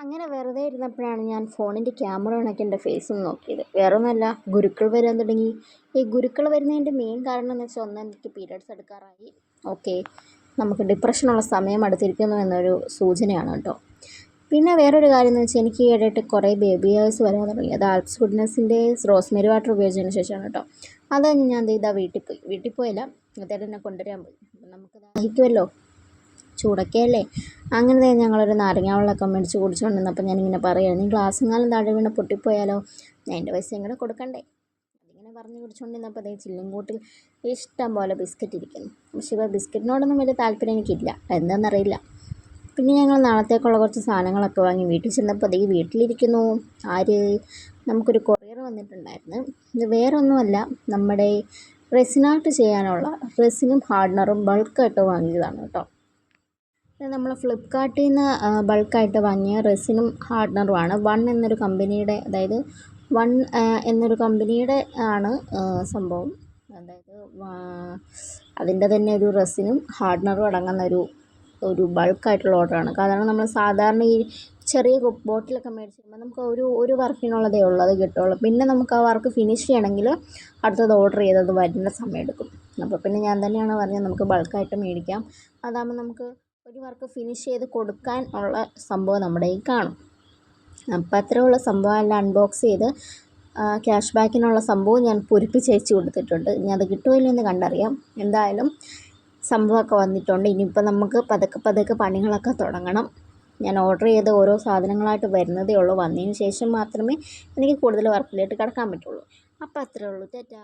അങ്ങനെ വെറുതെ ഇരുന്നപ്പോഴാണ് ഞാൻ ഫോണിൻ്റെ ക്യാമറ കണക്കി എൻ്റെ ഫേസ് ഒന്ന് നോക്കിയത്. വേറെ ഒന്നുമല്ല, ഗുരുക്കൾ വരാൻ തുടങ്ങി. ഈ ഗുരുക്കൾ വരുന്നതിൻ്റെ മെയിൻ കാരണം എന്ന് വെച്ചാൽ ഒന്ന്, എനിക്ക് പീരിയഡ്സ് എടുക്കാറായി. ഓക്കെ, നമുക്ക് ഡിപ്രഷനുള്ള സമയം അടുത്തിരിക്കുന്നു എന്നൊരു സൂചനയാണ് കേട്ടോ. പിന്നെ വേറൊരു കാര്യം എന്ന് വെച്ചാൽ എനിക്ക് ഈയിടെയായിട്ട് കുറേ ബേബി ഹെയർസ് വരാൻ തുടങ്ങി. അത് ആൽപ്സ് ഗുഡ്നെസ്സിൻ്റെ റോസ്മേരി വാട്ടർ ഉപയോഗിച്ചതിന് ശേഷമാണ് കേട്ടോ. അത് ഞാൻ ഇതാ വീട്ടിൽ പോയില്ല, അതേപോലെ തന്നെ കൊണ്ടുവരാൻ പോയി. അപ്പം നമുക്ക് ദാഹിക്കുമല്ലോ, ചൂടൊക്കെയല്ലേ. അങ്ങനെ ഞങ്ങളൊരു നാരങ്ങ വെള്ളമൊക്കെ മേടിച്ച് കുടിച്ചുകൊണ്ടിരുന്നപ്പോൾ ഞാനിങ്ങനെ പറയുകയാണ്, നീ ഗ്ലാസ്സും കാലം താഴെ വീണ് പൊട്ടിപ്പോയാലോ, ഞാൻ എൻ്റെ പൈസ ഇങ്ങനെ കൊടുക്കണ്ടേ. അതിങ്ങനെ പറഞ്ഞ് കുടിച്ചുകൊണ്ടിരുന്നപ്പോൾ അതേ ചില്ലുംകൂട്ടിൽ ഇഷ്ടം പോലെ ബിസ്ക്കറ്റ് ഇരിക്കുന്നു. പക്ഷേ ഇപ്പോൾ ബിസ്ക്കറ്റിനോടൊന്നും വലിയ താല്പര്യം എനിക്കില്ല, എന്താണെന്നറിയില്ല. പിന്നെ ഞങ്ങൾ നാളത്തേക്കുള്ള കുറച്ച് സാധനങ്ങളൊക്കെ വാങ്ങി വീട്ടിൽ ചെന്നപ്പോൾ അതേ വീട്ടിലിരിക്കുന്നു. നമുക്കൊരു കൊറിയർ വന്നിട്ടുണ്ടായിരുന്നു. ഇത് വേറെ ഒന്നുമല്ല, നമ്മുടെ റെസിനാർട്ട് ചെയ്യാനുള്ള റെസിനും ഹാർഡനറും ബൾക്കായിട്ട് വാങ്ങിയതാണ് കേട്ടോ. നമ്മൾ ഫ്ലിപ്കാർട്ടിൽ നിന്ന് ബൾക്കായിട്ട് വാങ്ങിയ റെസിനും ഹാർഡനറുമാണ്. എന്നൊരു കമ്പനിയുടെ, അതായത് എന്നൊരു കമ്പനിയുടെ ആണ് സംഭവം. അതായത് അതിൻ്റെ തന്നെ ഒരു റെസിനും ഹാർഡനറും അടങ്ങുന്ന ഒരു ബൾക്കായിട്ടുള്ള ഓർഡറാണ്. കാരണം നമ്മൾ സാധാരണ ഈ ചെറിയ ബോട്ടിലൊക്കെ മേടിച്ചിരുമ്പോൾ നമുക്ക് ഒരു വർക്കിനുള്ളതേ ഉള്ളൂ, അത് കിട്ടുള്ളൂ. പിന്നെ നമുക്ക് ആ വർക്ക് ഫിനിഷ് ചെയ്യണമെങ്കിൽ അടുത്തത് ഓർഡർ ചെയ്തത് വരുന്ന സമയം എടുക്കും. അപ്പോൾ പിന്നെ ഞാൻ തന്നെയാണ് പറഞ്ഞത്, നമുക്ക് ബൾക്കായിട്ട് മേടിക്കാം. അതാകുമ്പോൾ നമുക്ക് ഒരു വർക്ക് ഫിനിഷ് ചെയ്ത് കൊടുക്കാൻ ഉള്ള സംഭവം നമ്മുടെ കയ്യിൽ കാണും. അപ്പോൾ അത്രയുള്ള സംഭവം എല്ലാം അൺബോക്സ് ചെയ്ത് ക്യാഷ് ബാക്കിനുള്ള സംഭവം ഞാൻ പൂരിപ്പിച്ച് അയച്ചു കൊടുത്തിട്ടുണ്ട്. ഇനി അത് കിട്ടുമല്ലോ എന്ന് കണ്ടറിയാം. എന്തായാലും സംഭവമൊക്കെ വന്നിട്ടുണ്ട്. ഇനിയിപ്പോൾ നമുക്ക് പതുക്കെ പണികളൊക്കെ തുടങ്ങണം. ഞാൻ ഓർഡർ ചെയ്ത ഓരോ സാധനങ്ങളായിട്ട് വരുന്നതേ ഉള്ളൂ. വന്നതിന് ശേഷം മാത്രമേ എനിക്ക് കൂടുതൽ വർക്കിലോട്ട് കടക്കാൻ പറ്റുള്ളൂ. അപ്പോൾ അത്രേ ഉള്ളൂ. ടാറ്റാ.